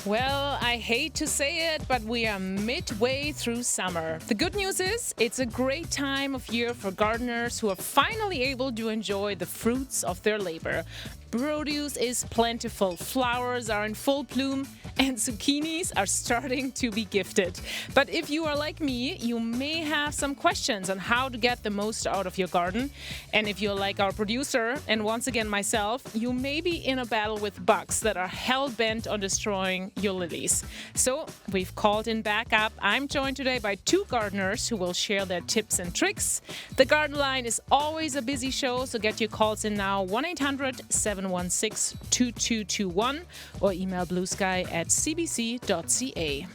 Well, I hate to say it, but we are midway through summer. The good news is it's a great time of year for gardeners who are finally able to enjoy the fruits of their labor. Produce is plentiful, flowers are in full bloom, and zucchinis are starting to be gifted. But if you are like me, you may have some questions on how to get the most out of your garden. And if you're like our producer, and once again myself, you may be in a battle with bugs that are hell-bent on destroying your lilies. So we've called in backup. I'm joined today by two gardeners who will share their tips and tricks. The garden line is always a busy show, so get your calls in now, 1-800-716-2221, or email bluesky@cbc.ca.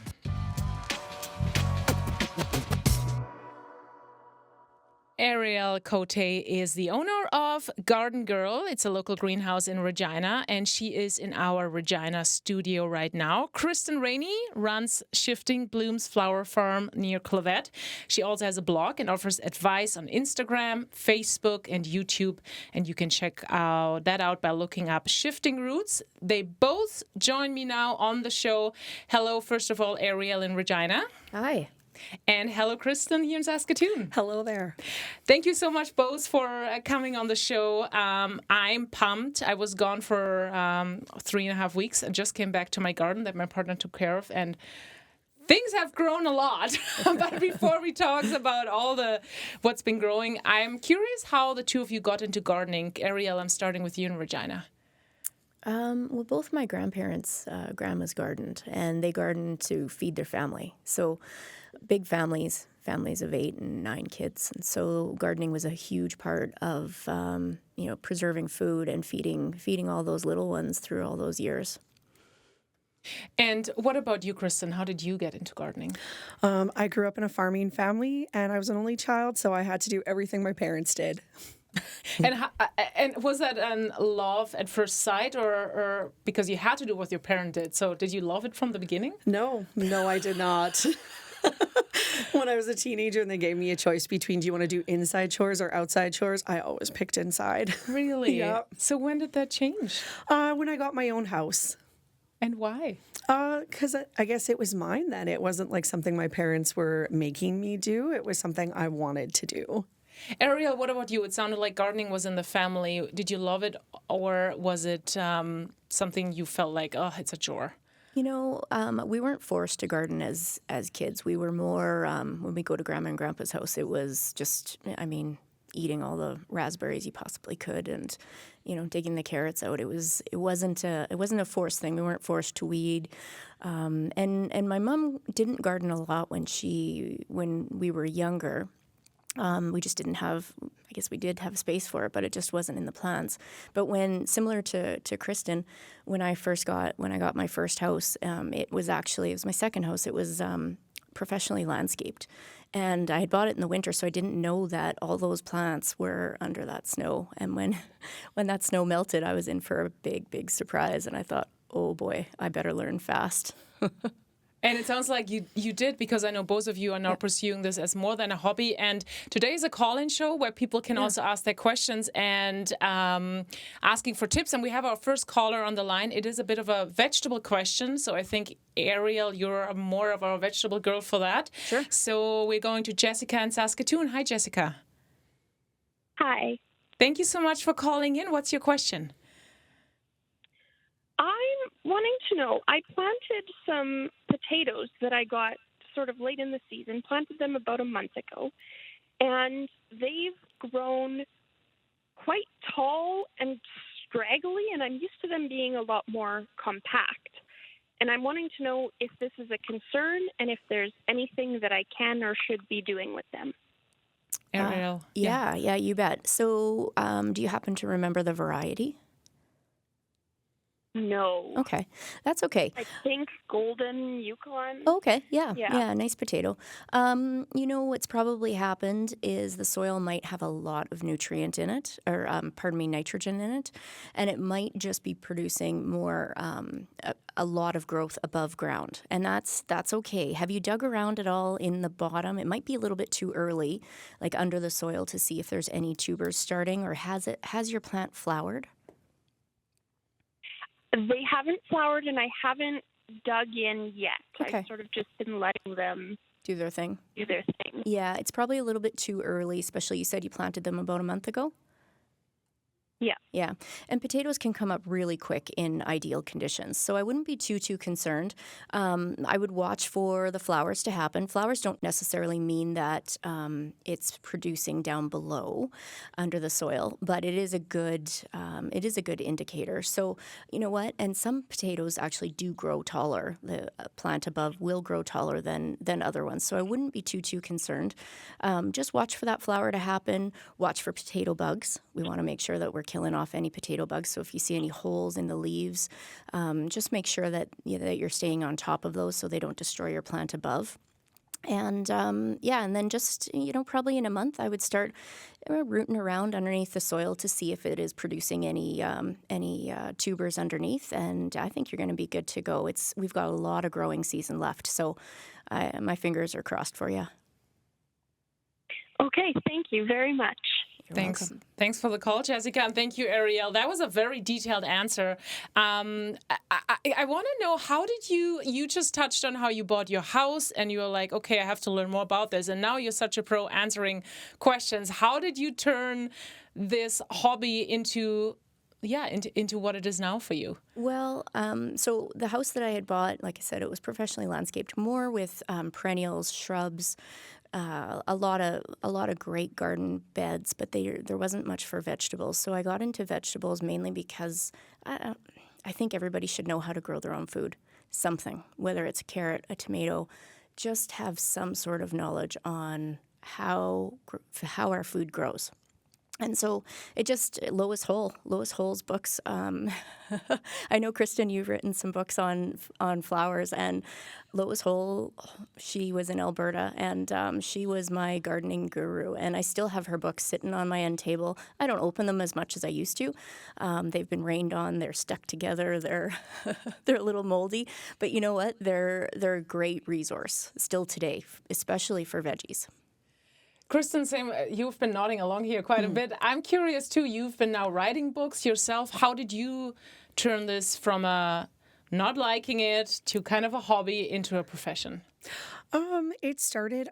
Ariel Cote is the owner of Garden Girl. It's a local greenhouse in Regina, and she is in our Regina studio right now. Kristen Rainey runs Shifting Blooms Flower Farm near Clavette. She also has a blog and offers advice on Instagram, Facebook, and YouTube, and you can check that out by looking up Shifting Roots. They both join me now on the show. Hello, first of all, Ariel in Regina. Hi. And hello, Kristen, here in Saskatoon. Hello there. Thank you so much both for coming on the show. I'm pumped. I was gone for 3.5 weeks and just came back to my garden that my partner took care of. And things have grown a lot. But before we talk about what's been growing, I'm curious how the two of you got into gardening. Ariel, I'm starting with you in Regina. Well, both my grandparents, grandmas gardened, and they gardened to feed their family. So big families of 8 and 9 kids. And so gardening was a huge part of, preserving food and feeding all those little ones through all those years. And what about you, Kristen? How did you get into gardening? I grew up in a farming family, and I was an only child, so I had to do everything my parents did. And was that a love at first sight, or because you had to do what your parent did? So did you love it from the beginning? No, I did not. When I was a teenager and they gave me a choice between do you want to do inside chores or outside chores, I always picked inside. Really? Yeah. So when did that change? When I got my own house. And why? Because I guess it was mine then. It wasn't like something my parents were making me do. It was something I wanted to do. Ariel, what about you? It sounded like gardening was in the family. Did you love it, or was it something you felt like, oh, it's a chore? We weren't forced to garden as kids. We were more, when we go to Grandma and Grandpa's house, it was just, eating all the raspberries you possibly could and, digging the carrots out. It wasn't a forced thing. We weren't forced to weed. And my mom didn't garden a lot when we were younger. We just didn't have, I guess we did have space for it, but it just wasn't in the plans. But similar to Kristen, when I got my first house, it was my second house. It was professionally landscaped. And I had bought it in the winter, so I didn't know that all those plants were under that snow. And when that snow melted, I was in for a big, big surprise. And I thought, oh boy, I better learn fast. And it sounds like you did, because I know both of you are now pursuing this as more than a hobby. And today is a call-in show where people can also ask their questions and asking for tips. And we have our first caller on the line. It is a bit of a vegetable question. So I think, Ariel, you're more of a vegetable girl for that. Sure. So we're going to Jessica in Saskatoon. Hi, Jessica. Hi. Thank you so much for calling in. What's your question? I'm wanting to know, I planted some potatoes that I got sort of late in the season, planted them about a month ago, and they've grown quite tall and straggly, and I'm used to them being a lot more compact. And I'm wanting to know if this is a concern and if there's anything that I can or should be doing with them. Ariel. Yeah, you bet. So do you happen to remember the variety? No. Okay, that's okay. I think golden Yukon. Okay, yeah, nice potato. What's probably happened is the soil might have a lot of nutrient in it, or nitrogen in it, and it might just be producing more, a lot of growth above ground, and that's okay. Have you dug around at all in the bottom? It might be a little bit too early, like under the soil, to see if there's any tubers starting, or has your plant flowered? They haven't flowered, and I haven't dug in yet. Okay. I've sort of just been letting them Do their thing. do their thing. Yeah, it's probably a little bit too early, especially you said you planted them about a month ago. Yeah. Yeah, and potatoes can come up really quick in ideal conditions, so I wouldn't be too concerned. I would watch for the flowers to happen. Flowers don't necessarily mean that it's producing down below under the soil, but it is a good indicator. So you know what? And some potatoes actually do grow taller. The plant above will grow taller than other ones, so I wouldn't be too concerned. Just watch for that flower to happen. Watch for potato bugs. We want to make sure that we're killing off any potato bugs. So if you see any holes in the leaves, just make sure that that you're staying on top of those so they don't destroy your plant above. And and then just probably in a month I would start rooting around underneath the soil to see if it is producing any tubers underneath. And I think you're going to be good to go. We've got a lot of growing season left, so my fingers are crossed for you. Okay, thank you very much. Thanks for the call, Jessica, and thank you, Ariel. That was a very detailed answer. I want to know, how did you just touched on how you bought your house and you were like, okay, I have to learn more about this. And now you're such a pro answering questions. How did you turn this hobby into what it is now for you? Well, so the house that I had bought, like I said, it was professionally landscaped, more with perennials, shrubs, a lot of great garden beds, but there wasn't much for vegetables. So I got into vegetables mainly because I think everybody should know how to grow their own food. Something, whether it's a carrot, a tomato, just have some sort of knowledge on how our food grows. And so it just, Lois Hole's books. I know, Kristen, you've written some books on flowers, and Lois Hole, she was in Alberta, and she was my gardening guru. And I still have her books sitting on my end table. I don't open them as much as I used to. They've been rained on. They're stuck together. They're a little moldy. But you know what? They're a great resource still today, especially for veggies. Kristen, you've been nodding along here quite a bit. I'm curious too, you've been now writing books yourself. How did you turn this from not liking it to kind of a hobby into a profession? It started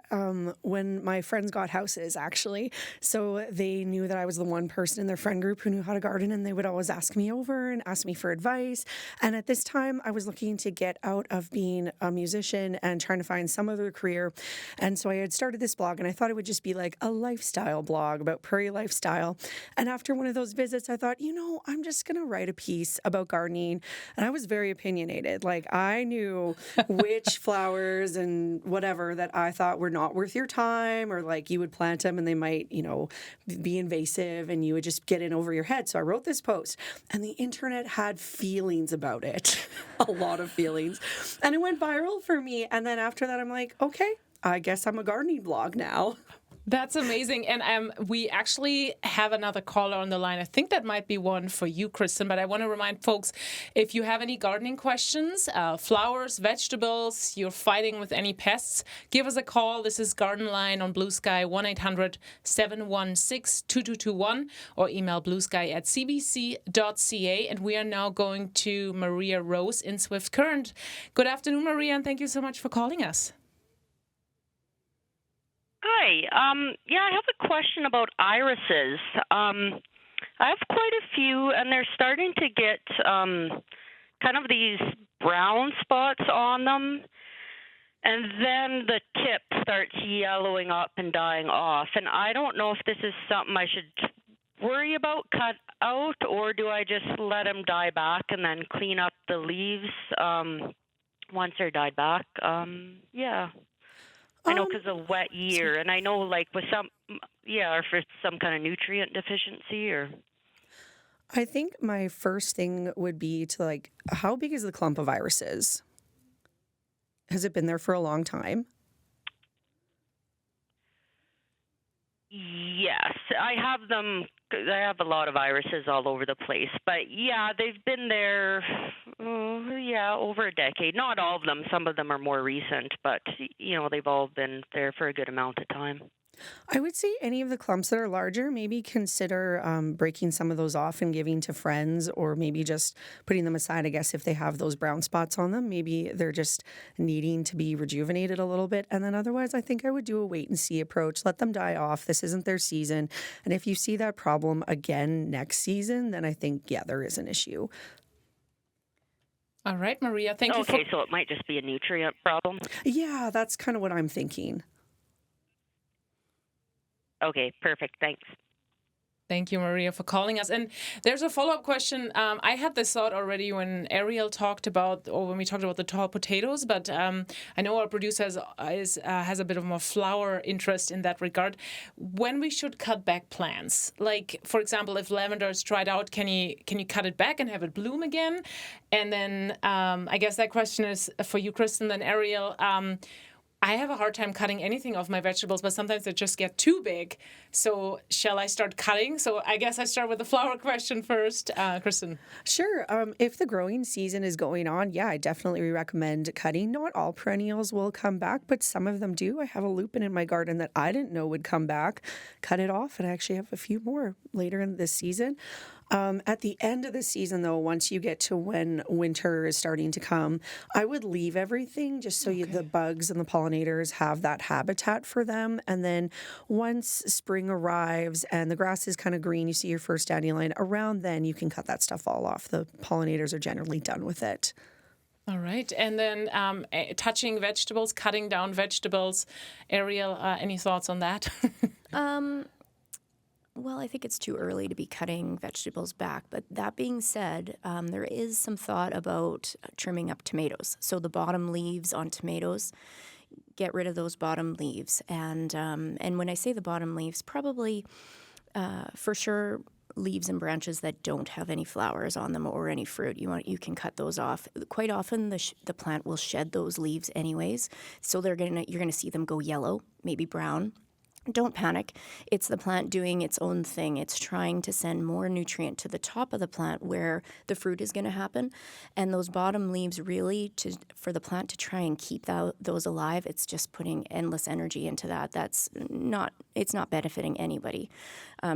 when my friends got houses, actually. So they knew that I was the one person in their friend group who knew how to garden, and they would always ask me over and ask me for advice. And at this time, I was looking to get out of being a musician and trying to find some other career. And so I had started this blog, and I thought it would just be like a lifestyle blog about prairie lifestyle. And after one of those visits, I thought, I'm just going to write a piece about gardening. And I was very opinionated. Like, I knew which flowers and whatever that I thought were not worth your time, or like you would plant them and they might, be invasive and you would just get in over your head. So I wrote this post, and the internet had feelings about it, a lot of feelings, and it went viral for me. And then after that, I'm like, okay, I guess I'm a gardening blog now. That's amazing. And we actually have another caller on the line. I think that might be one for you, Kristen, but I want to remind folks, if you have any gardening questions, flowers, vegetables, you're fighting with any pests, give us a call. This is Garden Line on Blue Sky, 1-800-716-2221, or email bluesky@cbc.ca. And we are now going to Maria Rose in Swift Current. Good afternoon, Maria, and thank you so much for calling us. Hi. I have a question about irises. I have quite a few, and they're starting to get kind of these brown spots on them, and then the tip starts yellowing up and dying off. And I don't know if this is something I should worry about, cut out, or do I just let them die back and then clean up the leaves once they're dyed back? I know because of a wet year, and I know like with or for some kind of nutrient deficiency or. I think my first thing would be to how big is the clump of irises? Has it been there for a long time? Yes, I have them. I have a lot of irises all over the place, but they've been there, over a decade. Not all of them. Some of them are more recent, but they've all been there for a good amount of time. I would say any of the clumps that are larger, maybe consider breaking some of those off and giving to friends, or maybe just putting them aside. I guess if they have those brown spots on them, maybe they're just needing to be rejuvenated a little bit. And then otherwise, I think I would do a wait and see approach. Let them die off. This isn't their season. And if you see that problem again next season, then I think, yeah, there is an issue. All right, Maria, thank you for... Okay, so it might just be a nutrient problem? Yeah, that's kind of what I'm thinking. Okay, perfect. Thanks. Thank you, Maria, for calling us. And there's a follow-up question. I had this thought already when Ariel talked about, or when we talked about the tall potatoes, but I know our producer has a bit of more flower interest in that regard. When we should cut back plants, like for example, if lavender is dried out, can you cut it back and have it bloom again? And then I guess that question is for you, Kristen, then Ariel. I have a hard time cutting anything off my vegetables, but sometimes they just get too big. So shall I start cutting? So I guess I start with the flower question first. Kristen. Sure. If the growing season is going on, yeah, I definitely recommend cutting. Not all perennials will come back, but some of them do. I have a lupin in my garden that I didn't know would come back. Cut it off, and I actually have a few more later in this season. At the end of the season, though, once you get to when winter is starting to come, I would leave everything just so the bugs and the pollinators have that habitat for them. And then once spring arrives and the grass is kind of green, you see your first dandelion, around then you can cut that stuff all off. The pollinators are generally done with it. All right. And then touching vegetables, cutting down vegetables. Ariel, any thoughts on that? Well, I think it's too early to be cutting vegetables back. But that being said, there is some thought about trimming up tomatoes. So the bottom leaves on tomatoes, get rid of those bottom leaves. And when I say the bottom leaves, probably for sure leaves and branches that don't have any flowers on them or any fruit. You can cut those off. Quite often the plant will shed those leaves anyways. So you're gonna see them go yellow, maybe brown. Don't panic. It's the plant doing its own thing. It's trying to send more nutrient to the top of the plant where the fruit is going to happen. And those bottom leaves really, for the plant to try and keep those alive, it's just putting endless energy into that. It's not benefiting anybody.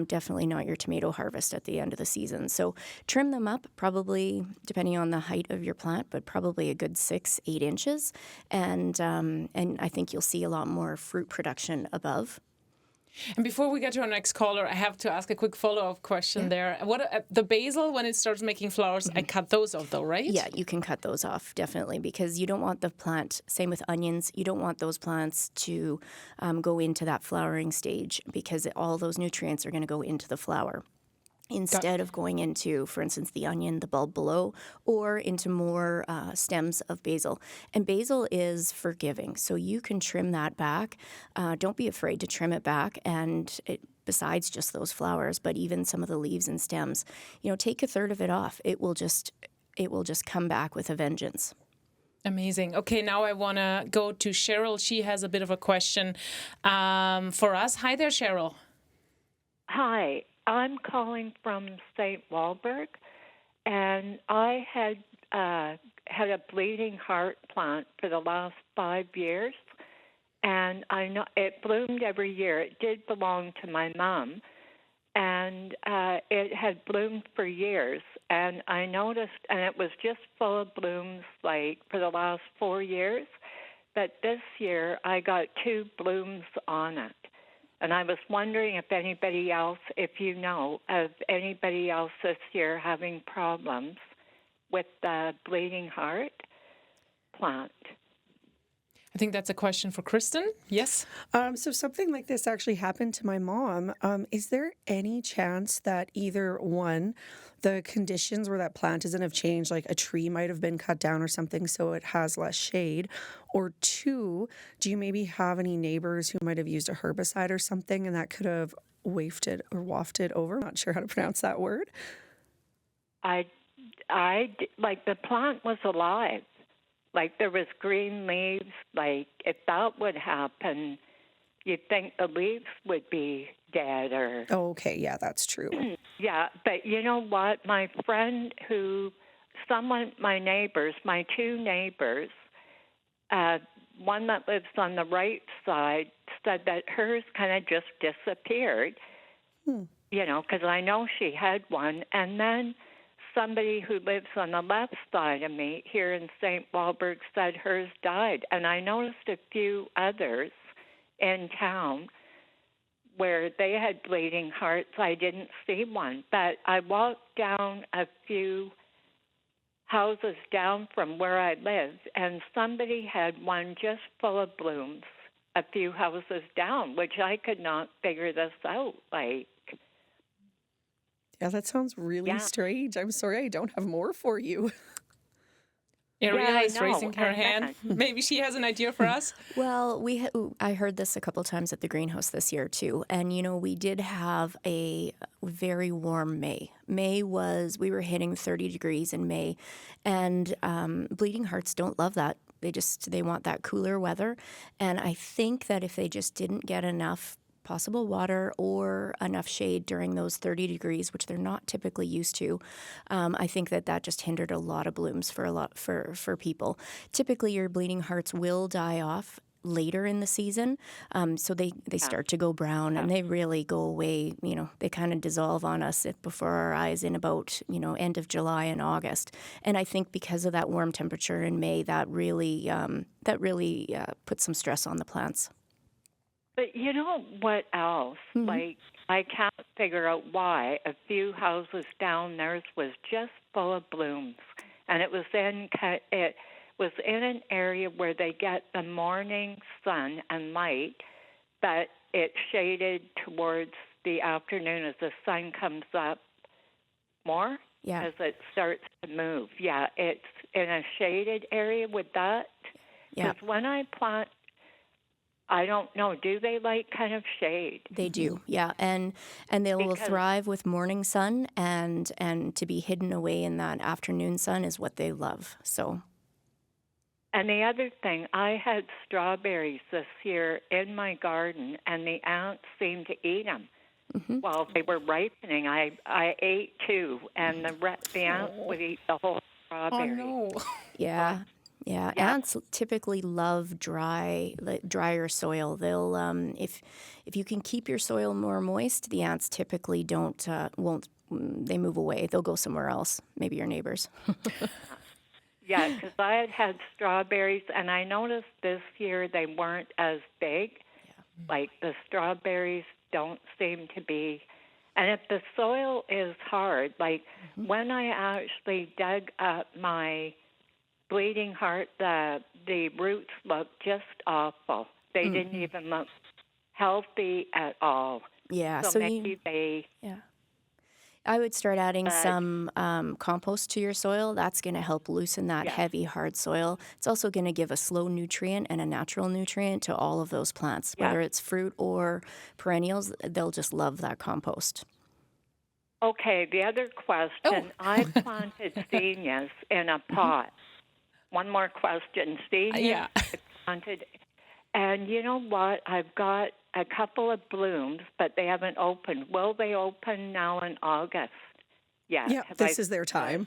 Definitely not your tomato harvest at the end of the season. So trim them up, probably depending on the height of your plant, but probably a good 6-8 inches. And I think you'll see a lot more fruit production above. And before we get to our next caller, I have to ask a quick follow-up question there. What the basil, when it starts making flowers, I cut those off though, right? Yeah, you can cut those off, definitely, because you don't want the plant, same with onions, you don't want those plants to go into that flowering stage because all those nutrients are going to go into the flower. Instead of going into, for instance, the onion, the bulb below, or into more stems of basil. And basil is forgiving, so you can trim that back. Don't be afraid to trim it back, and besides just those flowers, but even some of the leaves and stems, take a third of it off. It will just come back with a vengeance. Amazing. Okay, now I want to go to Cheryl. She has a bit of a question for us. Hi there, Cheryl. Hi. I'm calling from St. Walburg, and I had a bleeding heart plant for the last 5 years, and I know it bloomed every year. It did belong to my mom, and it had bloomed for years, and I noticed, and it was just full of blooms like for the last 4 years, but this year I got 2 blooms on it. And I was wondering if you know of anybody else this year having problems with the bleeding heart plant. I think that's a question for Kristen. Yes? So something like this actually happened to my mom. Is there any chance that either one, the conditions where that plant is in have changed, like a tree might have been cut down or something so it has less shade, or 2, do you maybe have any neighbors who might have used a herbicide or something and that could have wafted over? I'm not sure how to pronounce that word. I like the plant was alive. Like there was green leaves. Like if that would happen, you'd think the leaves would be dead or... Oh, okay. Yeah, that's true. Yeah, but you know what? My friend my 2 neighbors, one that lives on the right side said that hers kind of just disappeared, because I know she had one. And then somebody who lives on the left side of me here in St. Walburg said hers died. And I noticed a few others in town where they had bleeding hearts. I didn't see one, but I walked down a few houses down from where I live, and somebody had one just full of blooms a few houses down, which I could not figure this out. Yeah, that sounds really strange. I'm sorry I don't have more for you. Ariel I is know, raising her and hand. Maybe she has an idea for us. Well, I heard this a couple times at the greenhouse this year too, and we did have a very warm May. We were hitting 30 degrees in May, and bleeding hearts don't love that. They want that cooler weather, and I think that if they just didn't get enough possible water or enough shade during those 30 degrees, which they're not typically used to, I think that just hindered a lot of blooms for people. Typically, your bleeding hearts will die off later in the season, so they start to go brown and they really go away. They kind of dissolve on us before our eyes in about end of July and August. And I think because of that warm temperature in May, that really puts some stress on the plants. But you know what else? I can't figure out why a few houses down theirs was just full of blooms, and it was in an area where they get the morning sun and light, but it shaded towards the afternoon as the sun comes up more as it starts to move. Yeah, it's in a shaded area with that. Because when I plant, I don't know, do they like kind of shade? They do, yeah, and they will thrive with morning sun, and to be hidden away in that afternoon sun is what they love. So. And the other thing, I had strawberries this year in my garden, and the ants seemed to eat them while they were ripening. I ate two, and the ants would eat the whole strawberry. Oh no! Yeah. Yeah, ants typically love drier soil. They'll if you can keep your soil more moist, the ants typically won't. They move away. They'll go somewhere else. Maybe your neighbors. Yeah, because I had strawberries, and I noticed this year they weren't as big. Yeah. Like the strawberries don't seem to be. And if the soil is hard, like when I actually dug up my bleeding heart, the roots looked just awful. They didn't even look healthy at all. Yeah, so maybe they. Yeah, I would start adding some compost to your soil. That's going to help loosen that heavy, hard soil. It's also going to give a slow nutrient and a natural nutrient to all of those plants, whether it's fruit or perennials. They'll just love that compost. Okay, the other question. I planted zinnias in a pot. One more question. Zinnias planted. And you know what? I've got a couple of blooms, but they haven't opened. Will they open now in August? Yeah. This is their time.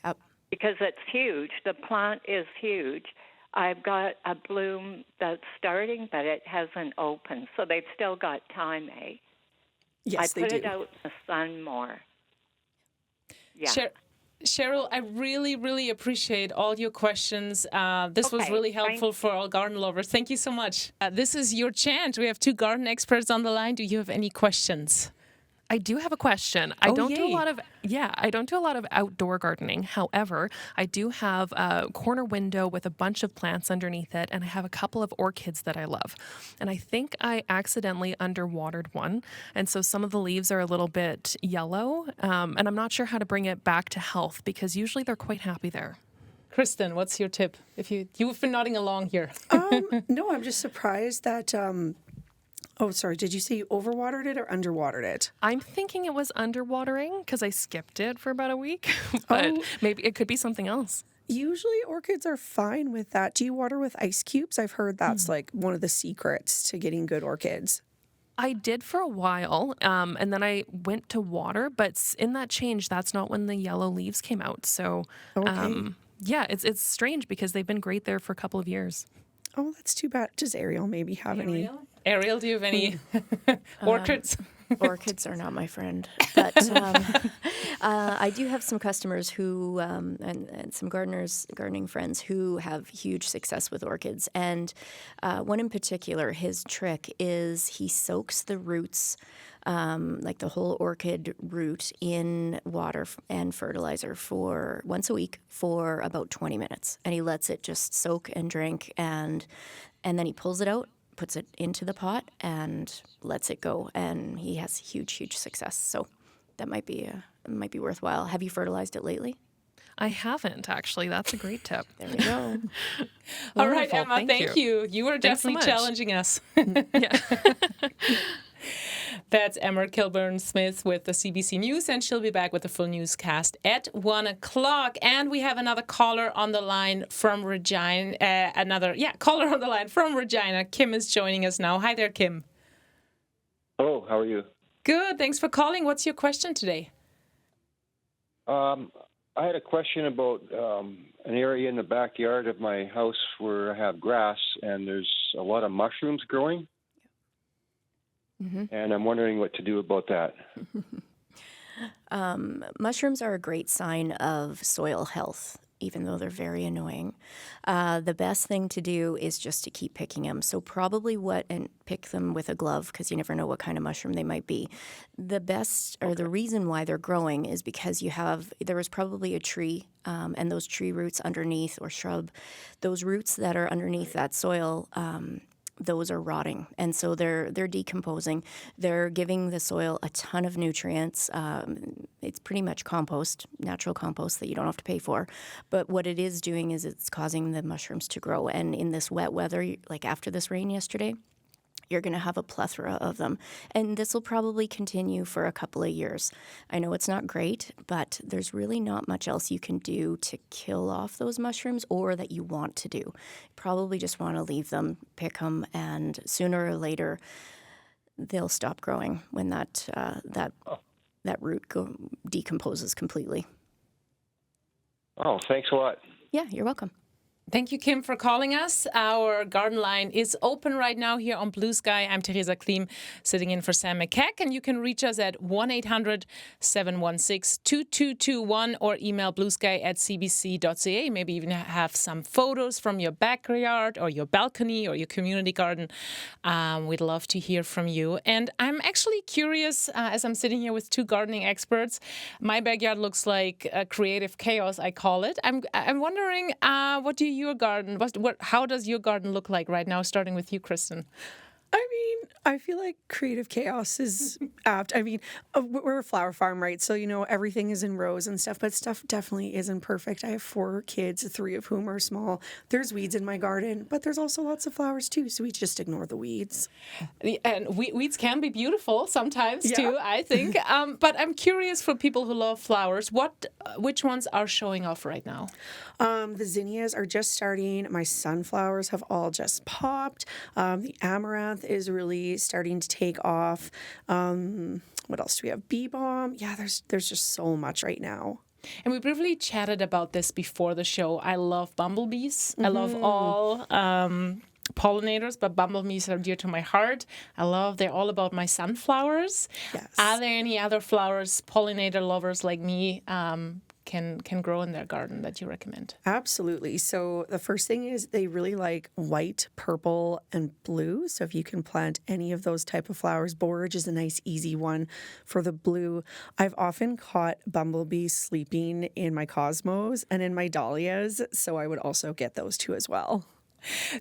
Yep. Because it's huge. The plant is huge. I've got a bloom that's starting, but it hasn't opened. So they've still got time, eh? Yes, they do. I put it out in the sun more. Yeah. Cheryl, I really, really appreciate all your questions. This was really helpful for all garden lovers. Thank you so much. This is your chance. We have two garden experts on the line. Do you have any questions? I do have a question. I don't do a lot of outdoor gardening. However, I do have a corner window with a bunch of plants underneath it, and I have a couple of orchids that I love. And I think I accidentally underwatered one, and so some of the leaves are a little bit yellow, and I'm not sure how to bring it back to health because usually they're quite happy there. Kristen, what's your tip? If you've been nodding along here. No, I'm just surprised that. Oh, sorry. Did you say you overwatered it or underwatered it? I'm thinking it was underwatering because I skipped it for about a week, but maybe it could be something else. Usually orchids are fine with that. Do you water with ice cubes? I've heard that's like one of the secrets to getting good orchids. I did for a while, and then I went to water, but in that change, that's not when the yellow leaves came out. So, Yeah, it's strange because they've been great there for a couple of years. Oh, that's too bad. Does Ariel maybe have any? Ariel, do you have any orchids? Orchids are not my friend, but I do have some customers who and some gardening friends who have huge success with orchids. And one in particular, his trick is he soaks the roots, like the whole orchid root, in water and fertilizer for once a week for about 20 minutes, and he lets it just soak and drink, and then he pulls it out, puts it into the pot, and lets it go, and he has huge success. So that might be worthwhile. Have you fertilized it lately? I haven't, actually. That's a great tip. There we go. All right, Emma, Thank you. You were Thanks so definitely much. challenging us. Yeah. That's Emma Kilburn-Smith with the CBC News, and she'll be back with the full newscast at 1 o'clock. And we have another caller on the line from Regina. Caller on the line from Regina. Kim is joining us now. Hi there, Kim. Hello, how are you? Good. Thanks for calling. What's your question today? I had a question about an area in the backyard of my house where I have grass, and there's a lot of mushrooms growing. Mm-hmm. And I'm wondering what to do about that. Mushrooms are a great sign of soil health, even though they're very annoying. The best thing to do is just to keep picking them. So probably and pick them with a glove, because you never know what kind of mushroom they might be. The best, or the reason why they're growing, is because there was probably a tree, and those tree roots underneath, or shrub, those roots that are underneath that soil, those are rotting, and so they're decomposing. They're giving the soil a ton of nutrients. It's pretty much compost, natural compost that you don't have to pay for. But what it is doing is it's causing the mushrooms to grow. And in this wet weather, like after this rain yesterday, you're going to have a plethora of them. And this will probably continue for a couple of years. I know it's not great, but there's really not much else you can do to kill off those mushrooms, or that you want to do. You probably just want to leave them, pick them, and sooner or later they'll stop growing when that root decomposes completely. Oh, thanks a lot. Yeah, you're welcome. Thank you, Kim, for calling us. Our garden line is open right now here on Blue Sky. I'm Theresa Klim, sitting in for Sam McKeck, and you can reach us at 1-800-716-2221 or email bluesky@cbc.ca. Maybe even have some photos from your backyard or your balcony or your community garden. We'd love to hear from you. And I'm actually curious, as I'm sitting here with two gardening experts, my backyard looks like a creative chaos, I call it. I'm wondering, what do your garden? How does your garden look like right now? Starting with you, Kristen. I mean, I feel like creative chaos is apt. I mean, we're a flower farm, right? So, everything is in rows and stuff, but stuff definitely isn't perfect. I have 4 kids, 3 of whom are small. There's weeds in my garden, but there's also lots of flowers too, so we just ignore the weeds. And weeds can be beautiful sometimes too, I think. But I'm curious, for people who love flowers, which ones are showing off right now? The zinnias are just starting. My sunflowers have all just popped. The amaranth is really starting to take off. What else do we have? Bee balm. Yeah, there's just so much right now. And we briefly chatted about this before the show. I love bumblebees. I love all pollinators, but bumblebees are dear to my heart. They're all about my sunflowers. Yes. Are there any other flowers pollinator lovers like me can grow in their garden that you recommend? Absolutely. So the first thing is they really like white, purple, and blue. So if you can plant any of those type of flowers, borage is a nice, easy one for the blue. I've often caught bumblebees sleeping in my cosmos and in my dahlias, so I would also get those two as well.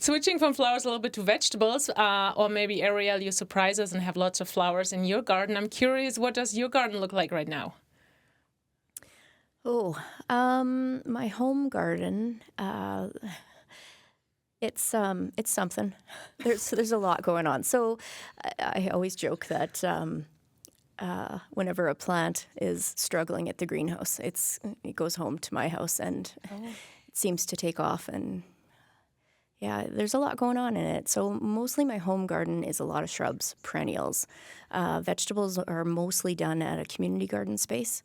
Switching from flowers a little bit to vegetables, or maybe, Ariel, you surprise us and have lots of flowers in your garden. I'm curious, what does your garden look like right now? My home garden, it's something. There's a lot going on. So I always joke that whenever a plant is struggling at the greenhouse, it goes home to my house, and it seems to take off. And Yeah, there's a lot going on in it. So mostly my home garden is a lot of shrubs, perennials. Vegetables are mostly done at a community garden space,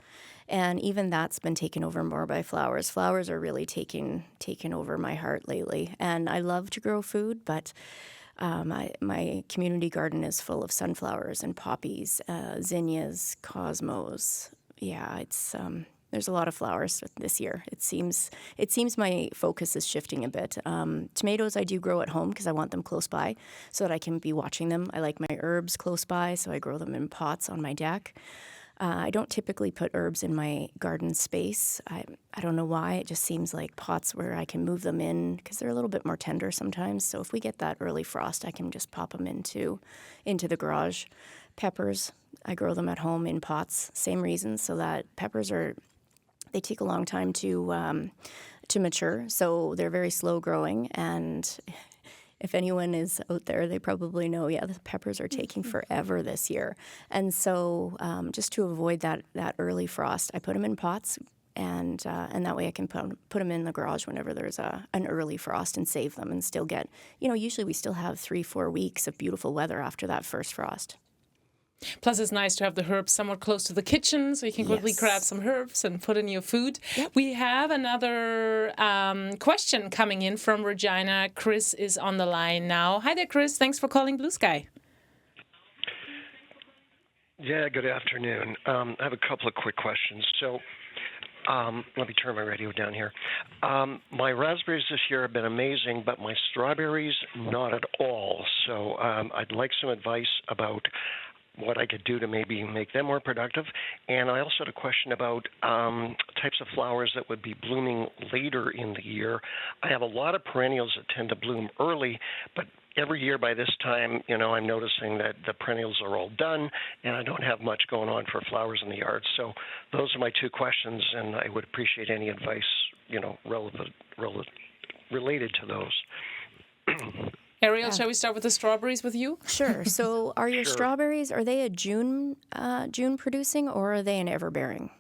and even that's been taken over more by flowers. Flowers are really taking over my heart lately, and I love to grow food, but my community garden is full of sunflowers and poppies, zinnias, cosmos. Yeah, it's there's a lot of flowers this year. It seems my focus is shifting a bit. Tomatoes I do grow at home because I want them close by so that I can be watching them. I like my herbs close by, so I grow them in pots on my deck. I don't typically put herbs in my garden space. I don't know why. It just seems like pots where I can move them in because they're a little bit more tender sometimes. So if we get that early frost, I can just pop them into the garage. Peppers, I grow them at home in pots. Same reason, so that peppers they take a long time to mature. So they're very slow growing, and if anyone is out there, they probably know, the peppers are taking forever this year. And so just to avoid that early frost, I put them in pots, and that way I can put them in the garage whenever there's an early frost and save them and still get, usually we still have 3-4 weeks of beautiful weather after that first frost. Plus, it's nice to have the herbs somewhat close to the kitchen, so you can quickly grab some herbs and put in your food. Yep. We have another question coming in from Regina. Chris is on the line now. Hi there, Chris. Thanks for calling Blue Sky. Yeah, good afternoon. I have a couple of quick questions. So let me turn my radio down here. My raspberries this year have been amazing, but my strawberries, not at all. So I'd like some advice about what I could do to maybe make them more productive. And I also had a question about types of flowers that would be blooming later in the year. I have a lot of perennials that tend to bloom early, but every year by this time, I'm noticing that the perennials are all done, and I don't have much going on for flowers in the yard. So those are my two questions, and I would appreciate any advice, related to those. Ariel, shall we start with the strawberries with you? Sure. So are your strawberries, are they a June producing, or are they an everbearing?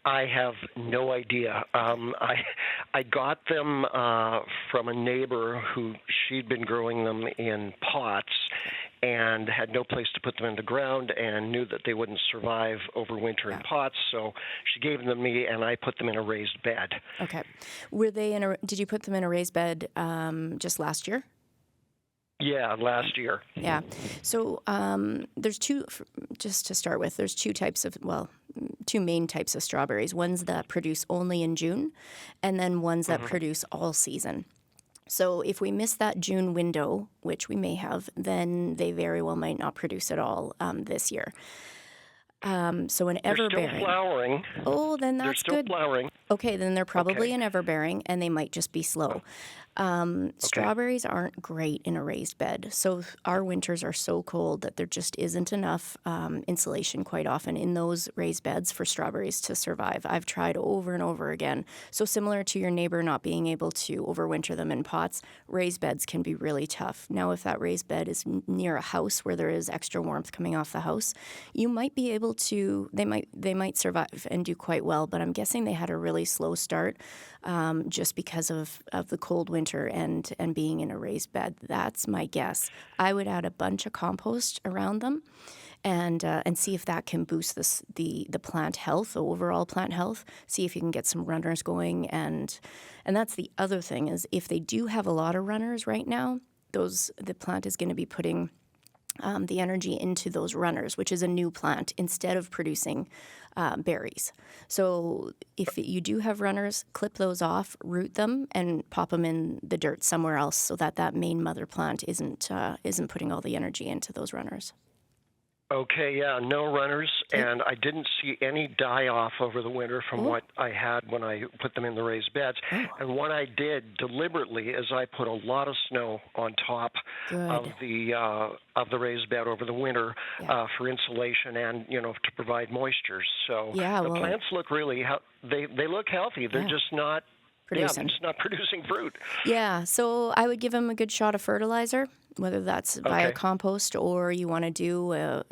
I have no idea. I got them from a neighbor who she'd been growing them in pots and had no place to put them in the ground and knew that they wouldn't survive over winter in pots. So she gave them to me, and I put them in a raised bed. Okay. Did you put them in a raised bed just last year? Yeah, last year. Yeah. So there's just to start with, there's two main types of strawberries. Ones that produce only in June, and then ones that produce all season. So if we miss that June window, which we may have, then they very well might not produce at all this year. So an everbearing. They're still flowering. Oh, then that's good. They're still flowering. Okay, then they're probably an everbearing, and they might just be slow. Strawberries aren't great in a raised bed. So our winters are so cold that there just isn't enough insulation quite often in those raised beds for strawberries to survive. I've tried over and over again. So similar to your neighbor not being able to overwinter them in pots, raised beds can be really tough. Now, if that raised bed is near a house where there is extra warmth coming off the house, you might be able to, they might survive and do quite well, but I'm guessing they had a really slow start just because of the cold winter and being in a raised bed. That's my guess. I would add a bunch of compost around them and see if that can boost the plant health, the overall plant health. See if you can get some runners going, and that's the other thing is if they do have a lot of runners right now, the plant is going to be putting the energy into those runners, which is a new plant, instead of producing berries. So if you do have runners, clip those off, root them, and pop them in the dirt somewhere else so that main mother plant isn't putting all the energy into those runners. Okay, yeah, no runners, and I didn't see any die-off over the winter from what I had when I put them in the raised beds. And what I did deliberately is I put a lot of snow on top of the raised bed over the winter for insulation and, to provide moisture. So the plants look really, they look healthy. They're just not producing. Yeah, they're just not producing fruit. Yeah, so I would give them a good shot of fertilizer. whether that's via compost or you want to do a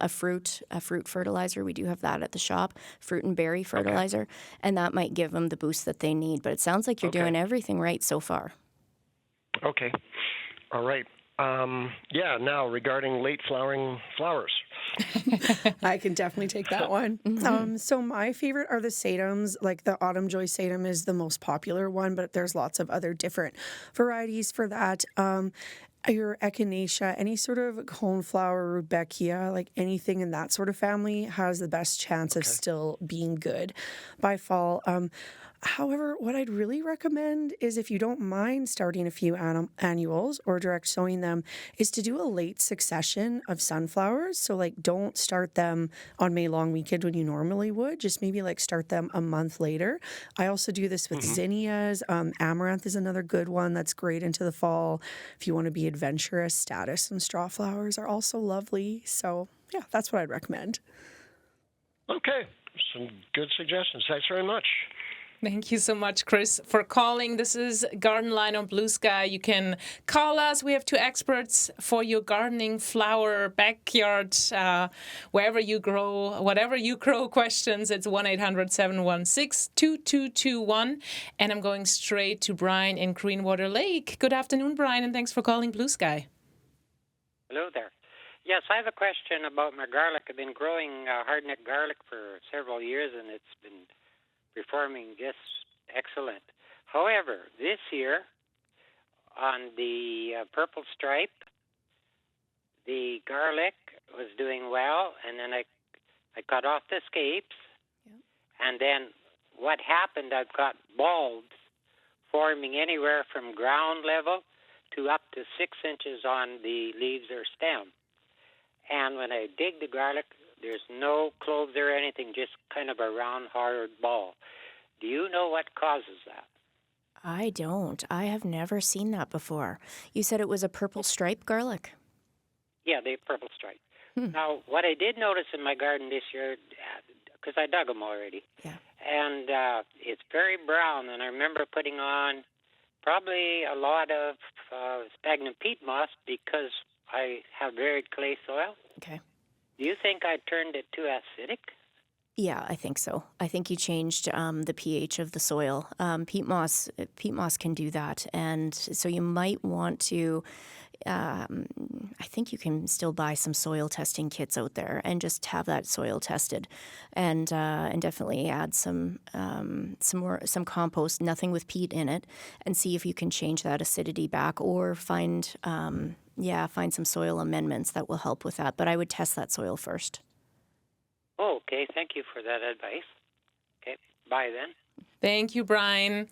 fruit fertilizer. We do have that at the shop, fruit and berry fertilizer, and that might give them the boost that they need. But it sounds like you're doing everything right so far. Okay. All right. Now regarding late flowering flowers. I can definitely take that one. So my favorite are the sedums. Like the autumn joy sedum is the most popular one, but there's lots of other different varieties for that. Your echinacea, any sort of coneflower, rudbeckia, like anything in that sort of family has the best chance of still being good by fall. However, what I'd really recommend is if you don't mind starting a few annuals or direct sowing them, is to do a late succession of sunflowers. So like don't start them on May long weekend when you normally would, just maybe like start them a month later. I also do this with zinnias. Amaranth is another good one that's great into the fall. If you want to be adventurous, statice and straw flowers are also lovely. So yeah, that's what I'd recommend. Okay, some good suggestions. Thanks very much. Thank you so much, Chris, for calling. This is Garden Line on Blue Sky. You can call us. We have two experts for your gardening, flower, backyard, wherever you grow, whatever you grow questions. It's 1-800-716-2221. And I'm going straight to Brian in Greenwater Lake. Good afternoon, Brian, and thanks for calling Blue Sky. Hello there. Yes, I have a question about my garlic. I've been growing hardneck garlic for several years, and it's been performing just excellent. However, this year on the purple stripe, the garlic was doing well, and then I cut off the scapes, and then what happened, I've got bulbs forming anywhere from ground level to up to 6 inches on the leaves or stem. And when I dig the garlic, there's no cloves or anything, just kind of a round, hard ball. Do you know what causes that? I don't. I have never seen that before. You said it was a purple stripe garlic? Yeah, the purple stripe. Now, what I did notice in my garden this year, because I dug them already, and it's very brown, and I remember putting on probably a lot of sphagnum peat moss because I have very clay soil. Okay. Do you think I turned it too acidic? Yeah, I think so. I think you changed the pH of the soil. Peat moss can do that, and so you might want to. I think you can still buy some soil testing kits out there and just have that soil tested, and definitely add some compost, nothing with peat in it, and see if you can change that acidity back, or find some soil amendments that will help with that. But I would test that soil first. Oh, okay. Thank you for that advice. Okay. Bye then. Thank you, Brian.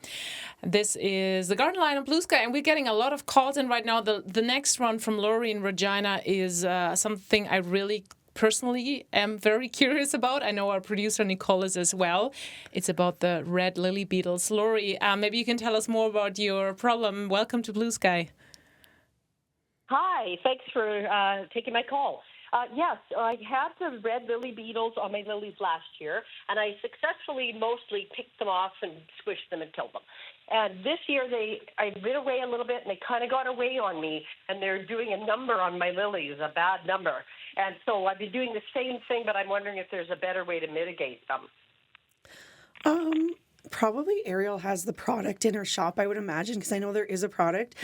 This is the Garden Line on Blue Sky, and we're getting a lot of calls in right now. The next one from Lori in Regina is something I really personally am very curious about. I know our producer Nicole is as well. It's about the red lily beetles. Lori, maybe you can tell us more about your problem. Welcome to Blue Sky. Hi, thanks for taking my call. Yes, I had the red lily beetles on my lilies last year, and I successfully mostly picked them off and squished them and killed them. And this year I bit away a little bit, and they kind of got away on me, and they're doing a number on my lilies, a bad number. And so I've been doing the same thing, but I'm wondering if there's a better way to mitigate them. Probably Ariel has the product in her shop, I would imagine, because I know there is a product.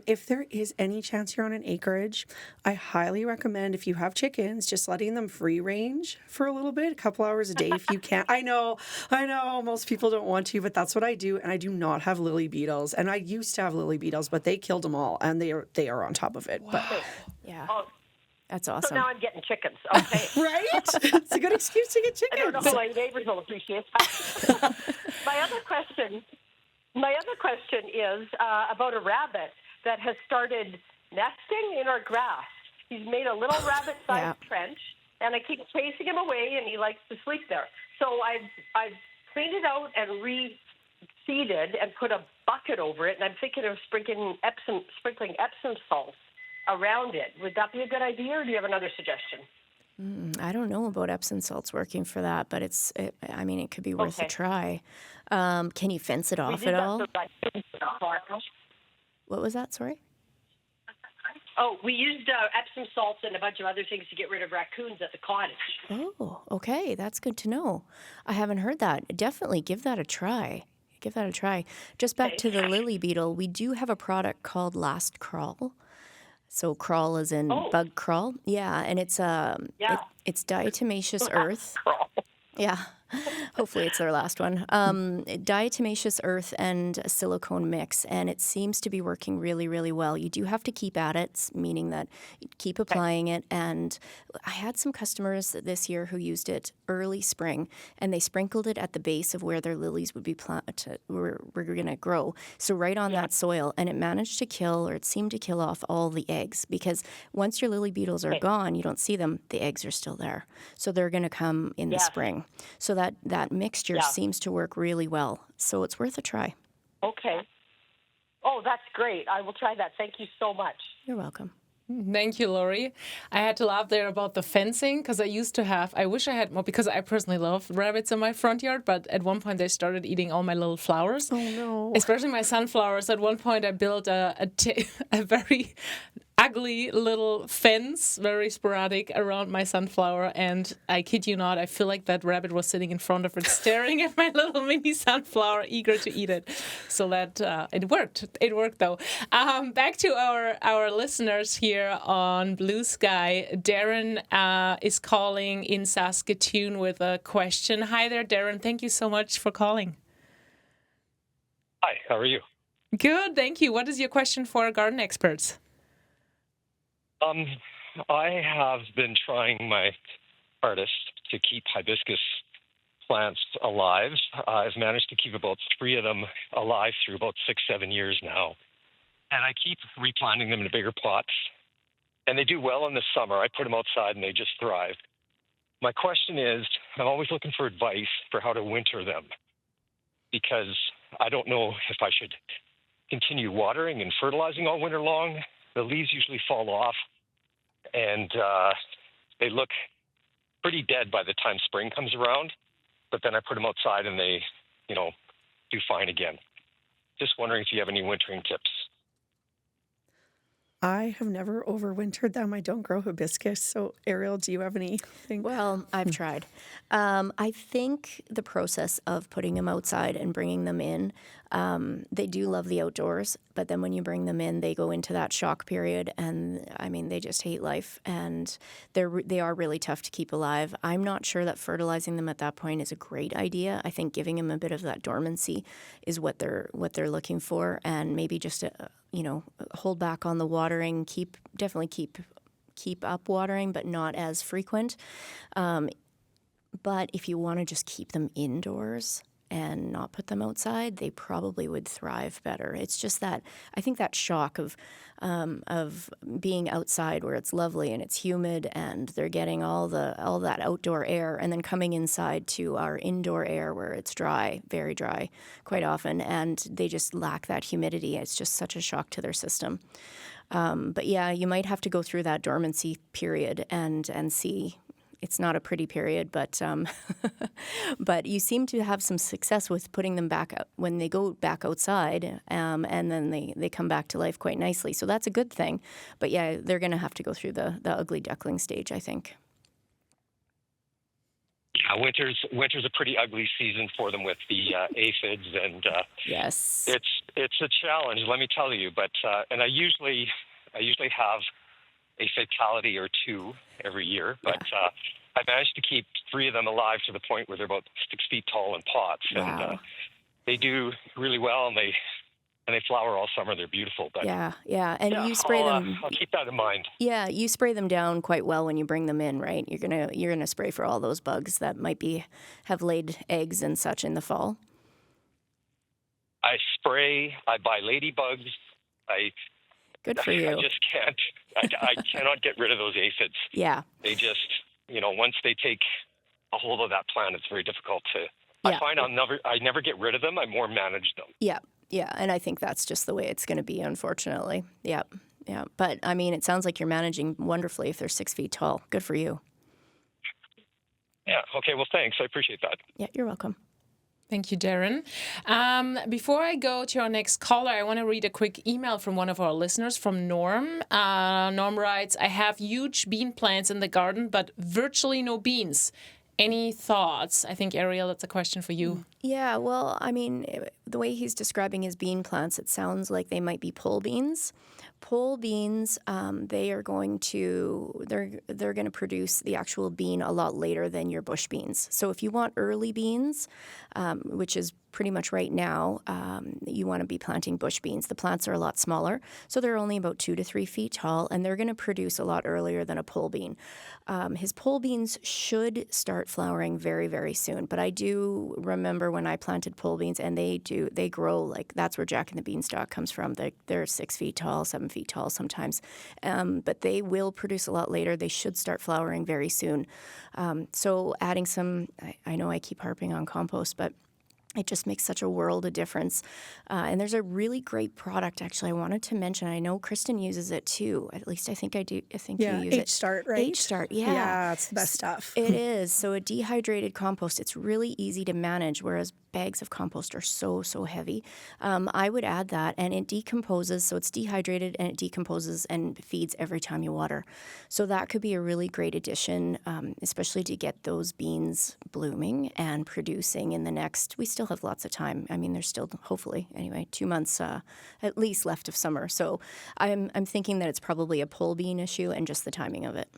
If there is any chance you're on an acreage, I highly recommend, if you have chickens, just letting them free range for a little bit, a couple hours a day if you can. I know, most people don't want to, but that's what I do, and I do not have lily beetles. And I used to have lily beetles, but they killed them all, and they are on top of it. Wow. But yeah. That's awesome. So now I'm getting chickens. Okay. Right? It's a good excuse to get chickens. I don't know, my neighbors will appreciate that. My other question is about a rabbit that has started nesting in our grass. He's made a little rabbit-sized trench, and I keep chasing him away, and he likes to sleep there. So I've cleaned it out and reseeded and put a bucket over it, and I'm thinking of sprinkling Epsom salts around it. Would that be a good idea, or do you have another suggestion? I don't know about Epsom salts working for that, but it could be worth a try. Can you fence it off at all? What was that? Sorry? Oh, we used Epsom salts and a bunch of other things to get rid of raccoons at the cottage. Oh, okay. That's good to know. I haven't heard that. Definitely give that a try. Give that a try. Just back to the lily beetle, we do have a product called Last Crawl. So crawl is in bug crawl. Yeah, and it's it's diatomaceous earth. Yeah. Hopefully it's their last one. Diatomaceous earth and a silicone mix, and it seems to be working really, really well. You do have to keep at it, meaning that you keep applying it. And I had some customers this year who used it early spring, and they sprinkled it at the base of where their lilies would be were going to grow. So right on that soil, and it managed to kill, or it seemed to kill off all the eggs, because once your lily beetles are gone, you don't see them, the eggs are still there. So they're going to come in the spring. So that mixture seems to work really well. So it's worth a try. Okay. Oh, that's great. I will try that. Thank you so much. You're welcome. Thank you, Lori. I had to laugh there about the fencing because I wish I had more, because I personally love rabbits in my front yard, but at one point they started eating all my little flowers. Oh, no. Especially my sunflowers. At one point I built a very ugly little fence, very sporadic, around my sunflower, and I kid you not, I feel like that rabbit was sitting in front of it, staring at my little mini sunflower, eager to eat it. So that it worked. It worked though. Back to our listeners here on Blue Sky. Darren is calling in Saskatoon with a question. Hi there, Darren. Thank you so much for calling. Hi, how are you? Good, thank you. What is your question for our garden experts? I have been trying my hardest to keep hibiscus plants alive. I've managed to keep about 3 of them alive through about 6-7 years now. And I keep replanting them in bigger pots. And they do well in the summer. I put them outside and they just thrive. My question is, I'm always looking for advice for how to winter them, because I don't know if I should continue watering and fertilizing all winter long. The leaves usually fall off, and they look pretty dead by the time spring comes around. But then I put them outside, and they, do fine again. Just wondering if you have any wintering tips. I have never overwintered them. I don't grow hibiscus. So, Ariel, do you have anything? Well, I've tried. I think the process of putting them outside and bringing them in, they do love the outdoors. But then when you bring them in, they go into that shock period. And, they just hate life. And they are really tough to keep alive. I'm not sure that fertilizing them at that point is a great idea. I think giving them a bit of that dormancy is what they're looking for. And maybe just hold back on the watering, definitely keep up watering, but not as frequent. But if you want to just keep them indoors and not put them outside, they probably would thrive better. It's just that I think that shock of being outside where it's lovely and it's humid and they're getting all that outdoor air, and then coming inside to our indoor air where it's dry, very dry, quite often, and they just lack that humidity. It's just such a shock to their system. But yeah, you might have to go through that dormancy period and see. It's not a pretty period, but but you seem to have some success with putting them back out when they go back outside, and then they come back to life quite nicely. So that's a good thing. But yeah, they're going to have to go through the ugly duckling stage, I think. Yeah, winter's a pretty ugly season for them with the aphids, and yes, it's a challenge, let me tell you. But and I usually have a fatality or 2 every year, but I managed to keep 3 of them alive to the point where they're about 6 feet tall in pots. Wow. And they do really well, and they flower all summer. They're beautiful. But yeah, and you spray them. I'll keep that in mind. Yeah, you spray them down quite well when you bring them in, right? You're gonna spray for all those bugs that might have laid eggs and such in the fall. I spray. I buy ladybugs. Good for you. I just can't. I cannot get rid of those aphids. Yeah. They just, once they take a hold of that plant, it's very difficult to. Yeah. I find I never get rid of them. I more manage them. Yeah, and I think that's just the way it's going to be, unfortunately. Yeah. But it sounds like you're managing wonderfully if they're 6 feet tall. Good for you. Yeah. Okay. Well, thanks. I appreciate that. Yeah, you're welcome. Thank you, Darren. Before I go to our next caller, I want to read a quick email from one of our listeners, from Norm. Norm writes, I have huge bean plants in the garden, but virtually no beans. Any thoughts? I think, Ariel, that's a question for you. Yeah, well, I mean, the way he's describing his bean plants, it sounds like they might be pole beans. Pole beans, they're going to produce the actual bean a lot later than your bush beans. So if you want early beans, which is pretty much right now, you want to be planting bush beans. The plants are a lot smaller, so they're only about 2 to 3 feet tall, and they're going to produce a lot earlier than a pole bean. His pole beans should start flowering very, very soon, but I do remember when I planted pole beans, and they grow, like, that's where Jack and the Beanstalk comes from. They're 6 feet tall, 7 feet tall sometimes, but they will produce a lot later. They should start flowering very soon. So adding some, I know I keep harping on compost, but it just makes such a world of difference. And there's a really great product, actually, I wanted to mention. I know Kristen uses it too. At least I think I do. I think you use it. H-Start, right? H-Start, yeah. Yeah, it's the best stuff. It is. So a dehydrated compost, it's really easy to manage, whereas bags of compost are so, so heavy. I would add that, and it decomposes. So it's dehydrated, and it decomposes and feeds every time you water. So that could be a really great addition, especially to get those beans blooming and producing in the next, we still have lots of time. I mean, there's still, hopefully, anyway, 2 months at least left of summer. So I'm thinking that it's probably a pole bean issue and just the timing of it.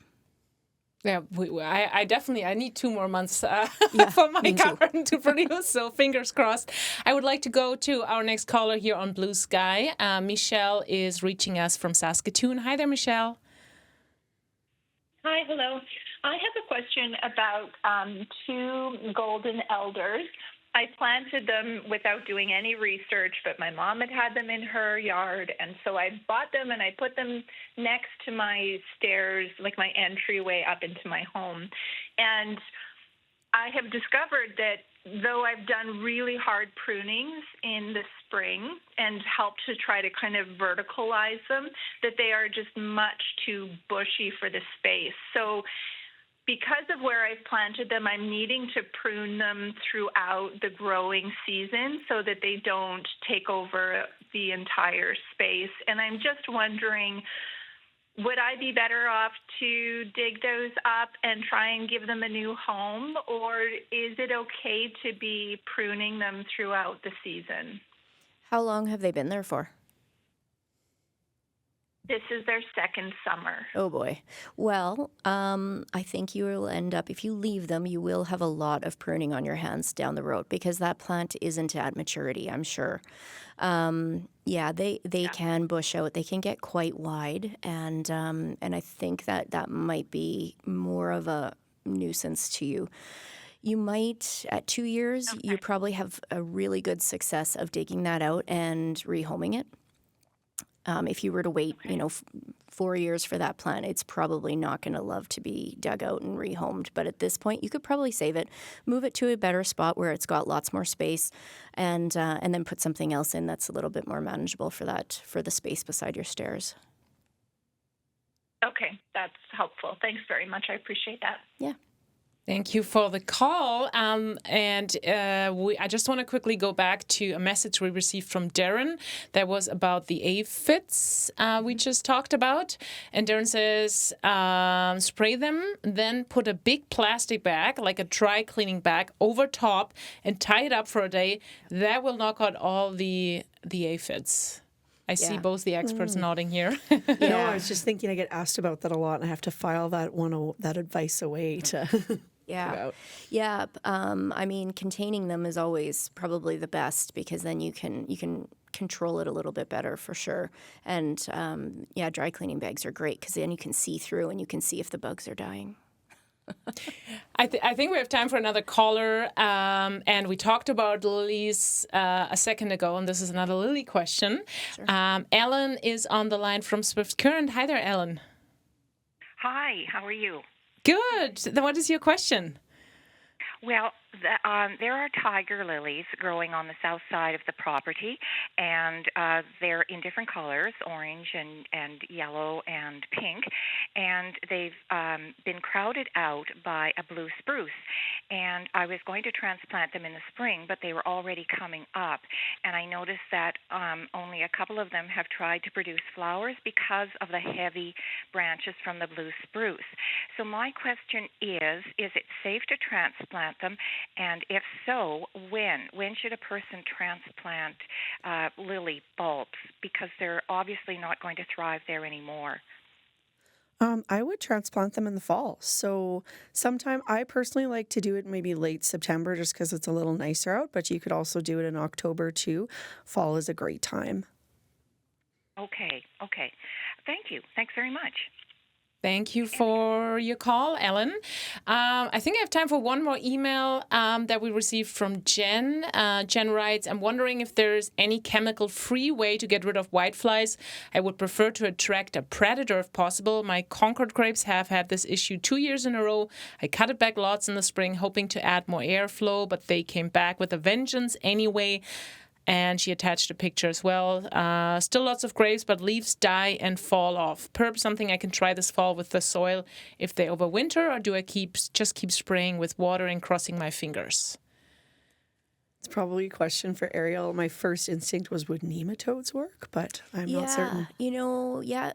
Yeah, I definitely need 2 more months for my garden to produce, so fingers crossed. I would like to go to our next caller here on Blue Sky. Michelle is reaching us from Saskatchewan. Hi there, Michelle. Hi, hello. I have a question about 2 golden elders. I planted them without doing any research, but my mom had them in her yard, and so I bought them and I put them next to my stairs, like my entryway up into my home. And I have discovered that though I've done really hard prunings in the spring and helped to try to kind of verticalize them, that they are just much too bushy for the space. So because of where I've planted them, I'm needing to prune them throughout the growing season so that they don't take over the entire space. And I'm just wondering, would I be better off to dig those up and try and give them a new home, or is it okay to be pruning them throughout the season? How long have they been there for? This is their second summer. Oh, boy. Well, I think you will end up, if you leave them, you will have a lot of pruning on your hands down the road because that plant isn't at maturity, I'm sure. They can bush out. They can get quite wide, and I think that might be more of a nuisance to you. You might, at 2 years, you probably have a really good success of digging that out and rehoming it. If you were to wait, 4 years for that plant, it's probably not going to love to be dug out and rehomed. But at this point, you could probably save it, move it to a better spot where it's got lots more space, and then put something else in that's a little bit more manageable for the space beside your stairs. Okay, that's helpful. Thanks very much. I appreciate that. Yeah. Thank you for the call. I just want to quickly go back to a message we received from Darren that was about the aphids we just talked about. And Darren says, spray them, then put a big plastic bag, like a dry cleaning bag, over top and tie it up for a day. That will knock out all the aphids. I see both the experts nodding here. No, I was just thinking I get asked about that a lot, and I have to file that advice away to... Yeah. I mean, containing them is always probably the best because then you can control it a little bit better for sure. And dry cleaning bags are great because then you can see through and you can see if the bugs are dying. I think we have time for another caller, and we talked about lilies a second ago, and this is another lily question. Sure. Ellen is on the line from Swift Current. Hi there, Ellen. Hi, how are you? Good. Then what is your question? Well, There are tiger lilies growing on the south side of the property, and they're in different colors, orange and yellow and pink, and they've been crowded out by a blue spruce. And I was going to transplant them in the spring, but they were already coming up, and I noticed that only a couple of them have tried to produce flowers because of the heavy branches from the blue spruce. So my question is it safe to transplant them? And if so, when should a person transplant lily bulbs? Because they're obviously not going to thrive there anymore. I would transplant them in the fall. So sometime I personally like to do it maybe late September just because it's a little nicer out, but you could also do it in October too. Fall is a great time. Okay. Thank you. Thanks very much. Thank you for your call, Ellen. I think I have time for one more email that we received from Jen. Jen writes, I'm wondering if there's any chemical-free way to get rid of whiteflies. I would prefer to attract a predator if possible. My Concord grapes have had this issue 2 years in a row. I cut it back lots in the spring, hoping to add more airflow, but they came back with a vengeance anyway. And she attached a picture as well. Still lots of grapes, but leaves die and fall off. Perhaps something I can try this fall with the soil if they overwinter, or do I just keep spraying with water and crossing my fingers? It's probably a question for Ariel. My first instinct was, would nematodes work? But I'm not certain.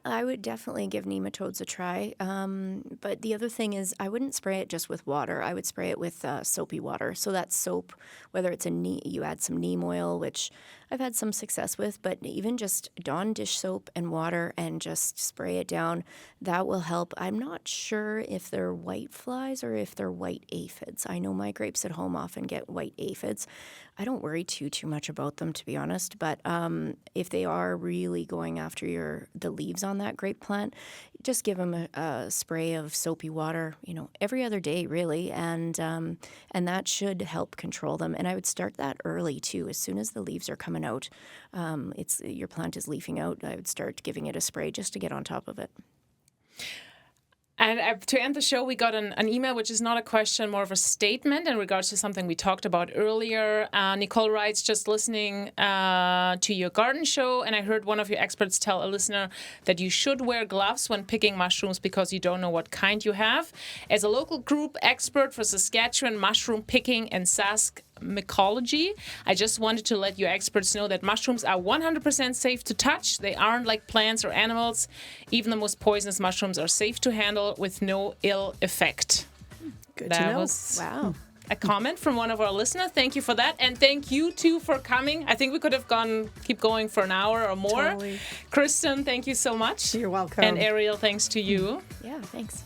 I would definitely give nematodes a try. But the other thing is I wouldn't spray it just with water. I would spray it with soapy water. So that's soap, whether it's you add some neem oil, which I've had some success with, but even just Dawn dish soap and water and just spray it down, that will help. I'm not sure if they're white flies or if they're white aphids. I know my grapes at home often get white aphids. I don't worry too much about them, to be honest, but if they are really going after the leaves on that grape plant, just give them a spray of soapy water, every other day, really, and that should help control them. And I would start that early too. As soon as the leaves are coming out, your plant is leafing out, I would start giving it a spray just to get on top of it. And to end the show, we got an email, which is not a question, more of a statement in regards to something we talked about earlier. Nicole writes, just listening to your garden show, and I heard one of your experts tell a listener that you should wear gloves when picking mushrooms because you don't know what kind you have. As a local group expert for Saskatchewan mushroom picking and Sask mycology, I just wanted to let your experts know that mushrooms are 100% safe to touch. They aren't like plants or animals. Even the most poisonous mushrooms are safe to handle with no ill effect. Good to know. That was wow. A comment from one of our listeners. Thank you for that. And thank you too for coming. I think we could have keep going for an hour or more. Totally. Kristen, thank you so much. You're welcome. And Ariel, thanks to you. Yeah, thanks.